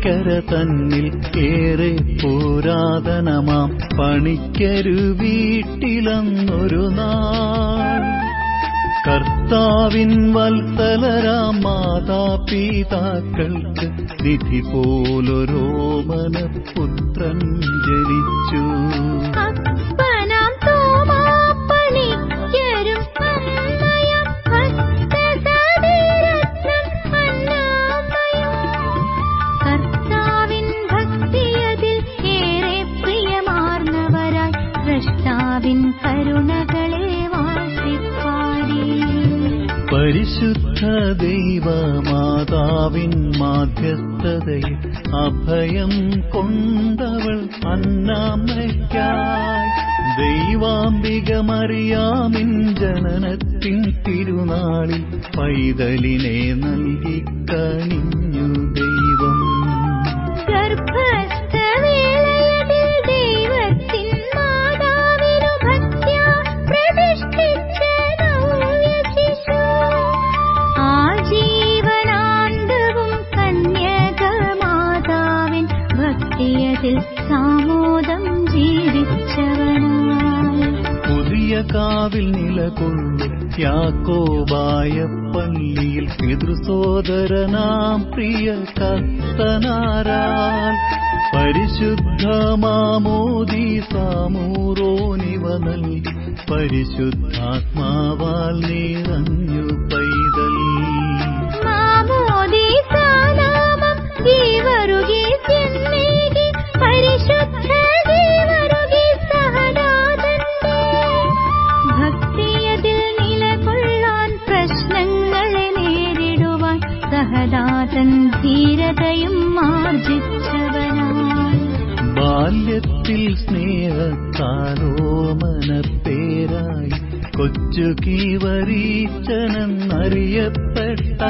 പള്ളിക്കര തന്നിൽ ഏറെ പുരാതനമാം പണിക്കരു വീട്ടിലന്നൊരു നാൾ കർത്താവിൻ വത്സലരാം മാതാപിതാക്കൾക്ക് നിധി പോലൊരോമനപുത്രൻ ജനിച്ചു. പരിശുദ്ധ ദൈവമാതാവിൻ മാധ്യസ്ഥതയിൽ അഭയം കൊണ്ടവൾ അന്നാമ്മയ്ക്കായി ദൈവാംബിക മറിയാമിൻ ജനനത്തിൻ തിരുനാളിൽ പൈതലിനെ നൽകി കനിഞ്ഞു ദൈവം. സാമോദം ജീവിച്ചവനായി പുതിയ കാവിൽ നിലകൊള്ളും യാക്കോബായ പള്ളിയിൽ പിതൃസോദരനാം പ്രിയ കർത്തനാരാൽ പരിശുദ്ധ മാമോദീസാമൂറോനിവ നൽകി പരിശുദ്ധാത്മാവാൽ നിറഞ്ഞു പൈതൽ. ഭക്തിയതിൽ നിലകൊള്ളാൻ പ്രശ്നങ്ങളെ നേരിടുവാൻ സഹദാതൻ ധീരതയും ആർജിച്ചവനായി ബാല്യത്തിൽ സ്നേഹത്താലോമനപ്പേരായി കൊച്ചു കീവരീച്ചനെന്നറിയപ്പെട്ട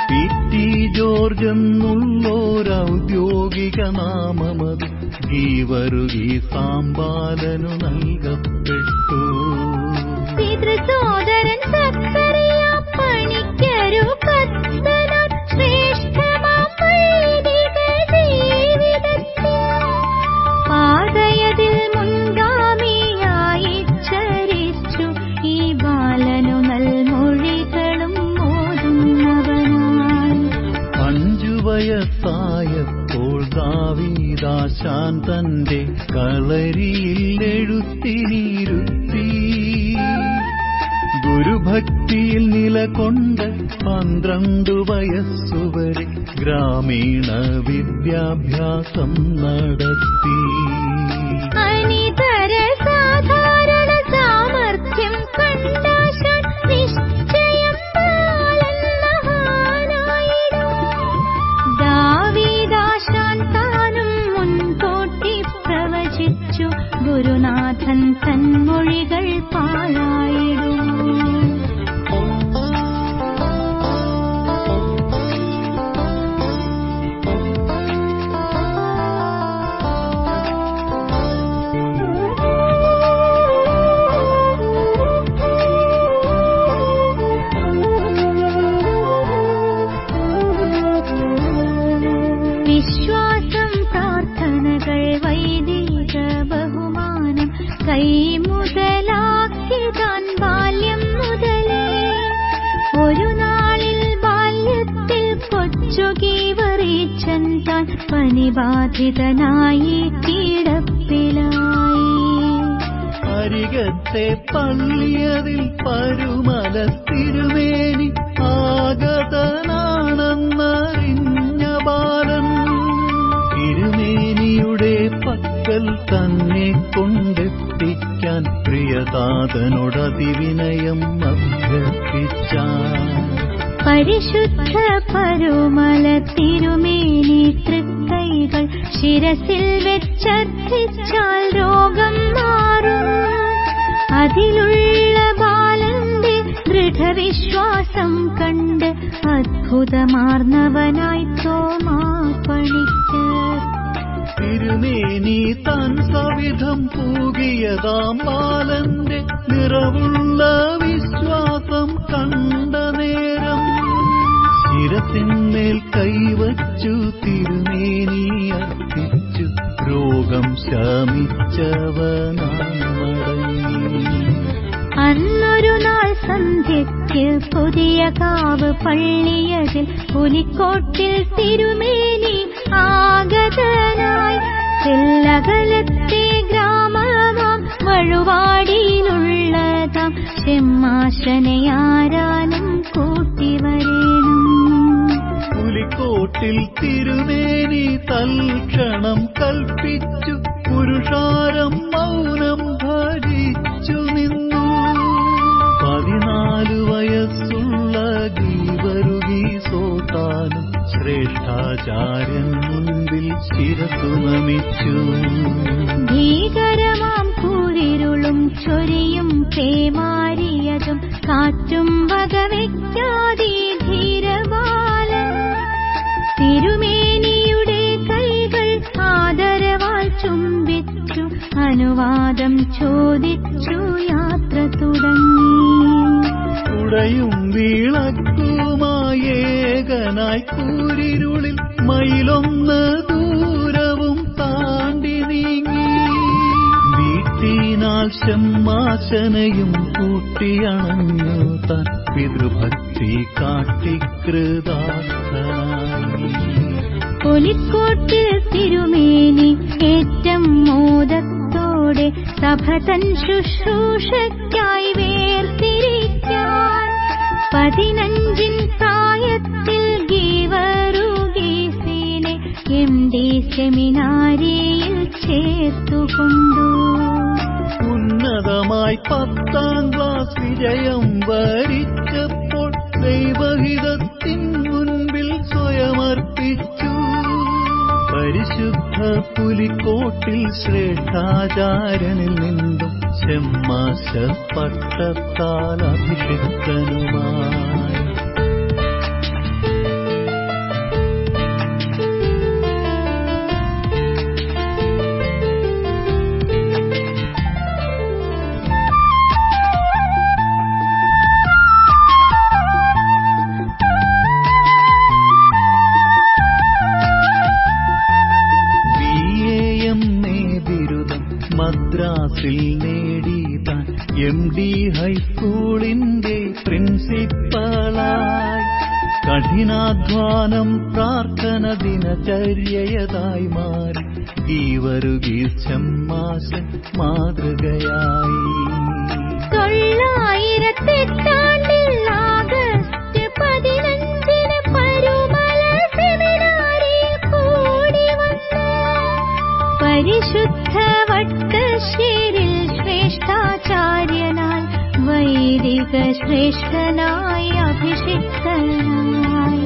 പി.ടി. ജോർജ് എന്നുള്ളൊരൗദ്യോഗിക നാമമത് ഗീവറുകി സാമ്പാലനു നൽകപ്പെട്ടു. പിതൃസോദരൻ സക്കറിയ പണിക്കരു കർത്തനാൻ ശ്രേഷ്ഠമാം വൈദിക ജീവിതത്തിൽ പാതയതിൽ മുൻഗാമിയായി ചരിച്ചു ഈ ബാലനു നൽമൊഴികളും ഓതുന്നവനായി. 5 വയസ്സായപ്പോൾ ദാവീദാശാൻ തന്റെ കളരിയിൽ എഴുത്തിനിരുത്തി ഗുരുഭക്തിയിൽ നിലകൊണ്ട് 12 വയസ്സുവരെ ഗ്രാമീണ വിദ്യാഭ്യാസം നടത്തി. അനിതര സാധാരണ സാമർഥ്യം കണ്ടാശാൻ നിശ്ചയം ബാലൻ മഹാനായിടും. ദാവീദാശാൻ താനും മുൻകൂട്ടി പ്രവചിച്ചു ഗുരുനാഥൻ തന്മൊഴികൾ പാഴായിടും. വിശ്വാസം, പ്രാർത്ഥനകൾ, വൈദിക ബഹുമാനം കൈമുതലാക്കി താൻ ബാല്യം മുതലേ ഒരു നാളിൽ ബാല്യത്തിൽ കൊച്ചു കീവറീച്ചൻ താൻ പനിബാധിതനായി കിടപ്പിലായി. അരികത്തെ പള്ളിയതിൽ പരുമല തിരുമേനി ആഗതനാണെന്നറിഞ്ഞ ബാലൻ തിരുമേനിയുടെ പക്കൽ തന്നെ കൊണ്ടെത്തിക്കാൻ പ്രിയതാതനോടതിവിനയം അഭ്യർത്ഥിച്ചാൻ. പരിശുദ്ധ പരുമല തിരുമേനി തൃക്കൈകൾ ശിരസിൽ വെച്ചർത്ഥിച്ചാൽ രോഗം മാറും. അതിലുള്ള ബാലന്റെ ദൃഢവിശ്വാസം കണ്ട് അത്ഭുതമാർന്നവനായി തോമാ പണിക്കർ തിരുമേനി താൻ സവിധം പൂകിയതാം ബാലന്റെ നിറവുള്ള വിശ്വാസം കണ്ട നേരം ശിരസിന്മേൽ കൈവച്ചു തിരുമേനി അന്നൊരു നാൾ സന്ധ്യയ്ക്ക് പുതിയ കാവ് പള്ളിയതിൽ പുലിക്കോട്ടിൽ തിരുമേനി ആഗതനായി. തെല്ലകലത്തെ ഗ്രാമമാം വഴുവാടിയിലുള്ളതാം ചെമ്മാശനയാരാനും കൂട്ടിവരേണം. പുലിക്കോട്ടിൽ തിരുമേനി തൽക്ഷണം കൽപ്പിച്ചു, പുരുഷാരം മൗനം ഭജിച്ചു നിന്നു. 14 വയസ്സുള്ള ഗീവരുകി സോതാനും ശ്രേഷ്ഠാചാര്യൻ മുൻപിൽ ശിരസു നമിച്ചു. ഭീകരമാം കൂരിരുളും ചൊരിയും പേമാരിയതും കാറ്റും വകവയ്ക്കാതെ ധീരബാലൻ തിരുമേനിയുടെ കൈകൾ ആദരവാൽ ചുംബിച്ചു അനുവാദം ചോദിച്ചു യാത്ര തുടങ്ങി. ഉടയും വിളക്കുമായേകനായി കൂരിരുളിൽ മയിലൊന്ന് ദൂരവും താണ്ടി നീങ്ങി. വീട്ടിനാൽ ശമ്മാശനയും കൂട്ടിയണഞ്ഞു താൻ പിതൃഭക്തി കാട്ടികൃതാർത്ഥനായി. പുലിക്കോട്ടിൽ തിരുമേനി ഏറ്റം മോദത്തോടെ സഭ തൻ ശുശ്രൂഷയ്ക്കായി വേർതിരിക്കാൻ 15 പ്രായത്തിൽ ഗീവറുഗീസിനെ MD സെമിനാരിയിൽ ചേർത്തുകൊണ്ടു. ഉന്നതമായി 10ാം ക്ലാസ് വിജയം വരിച്ചപ്പോൾ ദൈവഹിതത്തിൻ മുൻപിൽ സ്വയമർപ്പിച്ചു. പരിശുദ്ധ പുലിക്കോട്ടിൽ ശ്രേഷ്ഠാചാര്യനിൽ നിന്നും ചെമ്മാശ പട്ടത്താൽ അഭിഷിക്തനുമായി. മദ്രാസിൽ നേടി താൻ MD ഹൈസ്കൂളിന്റെ പ്രിൻസിപ്പളായി. കഠിനാധ്വാനം പ്രാർത്ഥന ദിനചര്യയതായി മാറി ഗീവറുഗീസ് ചെമ്മാശൻ മാതൃകയായി. 908 ആഗസ്റ്റ് 15 പരുമല സെമിനാരിയിൽ കൂടി വന്നു. പരിശുദ്ധ വട്ടശ്ശേരിൽ ശ്രേഷ്ഠാചാര്യനാൽ വൈദിക ശ്രേഷ്ഠനായി അഭിഷിക്തനായി.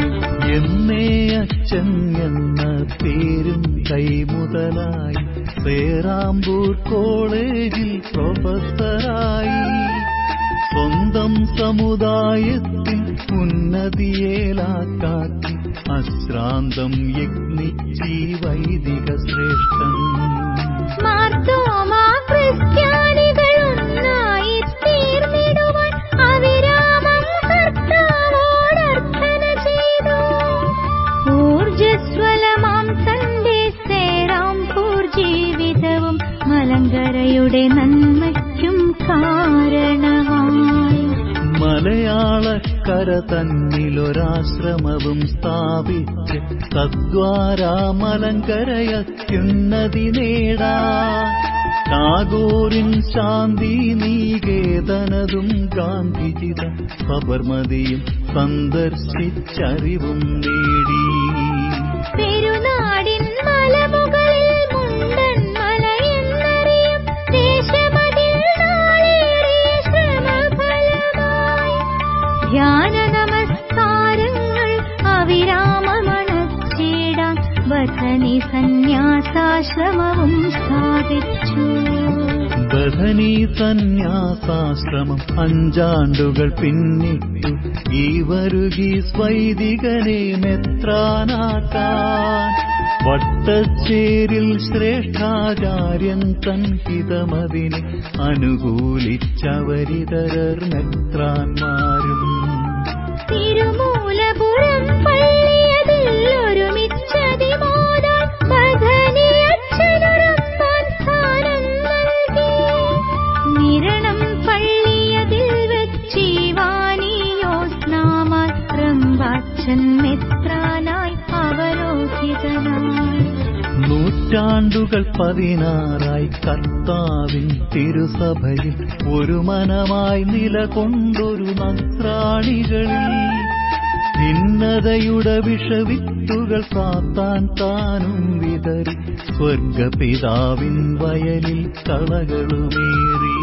എന്നേ അച്ഛൻ എന്ന പേരും കൈമുതലായി സേറാംപൂർ കോളേജിൽ പ്രൊഫസറായി. സ്വന്തം സമുദായത്തിൽ ഉന്നതിയേലാക്കാക്കി അശ്രാന്തം യജ്ഞിച്ചി വൈദിക ശ്രേഷ്ഠൻ. മാർത്തോമാ ക്രിസ്ത്യാനികളൊന്നായി തീർന്നിടുവാൻ അവിരാമം കർത്താവോടർത്ഥന ചെയ്തു. ഊർജ്ജസ്വലമാം തന്റെ സേറാംപൂർ ജീവിതവും മലങ്കരയുടെ നന്മയ്ക്കും കാരണമായി. മലയാളക്കര തന്നിലൊരാശ്രമവും സ്ഥാപിച്ച് തദ്വാരാ മലങ്കരയത്യുന്നതി നേടാൻ. ടാഗോറിൻ ശാന്തി നികേതനതും ഗാന്ധിജിത സബർമതിയും സന്ദർശിച്ചറിവും നേടി. പെരുനാടിൻ മലമുകളിൽ മുണ്ടൻ മലയെന്നറിയും ദേശമതിൽ നാളേറിയ ശ്രമഫലമായി. ധ്യാന നമസ്കാരങ്ങൾ അവിരാമമണച്ചിടാൻ ബഥനി സന്യാസാശ്രമവും സ്ഥാപിച്ചു. ബഥനി സന്യാസാശ്രമം 5 ആണ്ടുകൾ പിന്നിട്ടു ഗീവറുഗീസ് വൈദികനെ മെത്രാനാക്കാൻ. വട്ടശ്ശേരിൽ ശ്രേഷ്ഠാചാര്യൻ തൻ ഹിതമതിനെ അനുകൂലിച്ചവരിതരർ മെത്രാന്മാരും. തിരുമൂലപുരം പള്ളിയതിൽ ഒരുമിച്ചതിമോദാൻ ബഥനി അച്ഛനൊരുത്താൻ സ്ഥാനം നൽകി. നിരണം പള്ളിയതിൽ നൂറ്റാണ്ടുകൾ 16 കർത്താവിൻ തിരുസഭയിൽ ഒരു മനമായി നിലകൊണ്ടൊരു നസ്രാണികളിൽ ഭിന്നതയുടെ വിഷവിത്തുകൾ സാത്താൻ താനും വിതറി സ്വർഗപിതാവിൻ വയലിൽ കളകളുമേറി.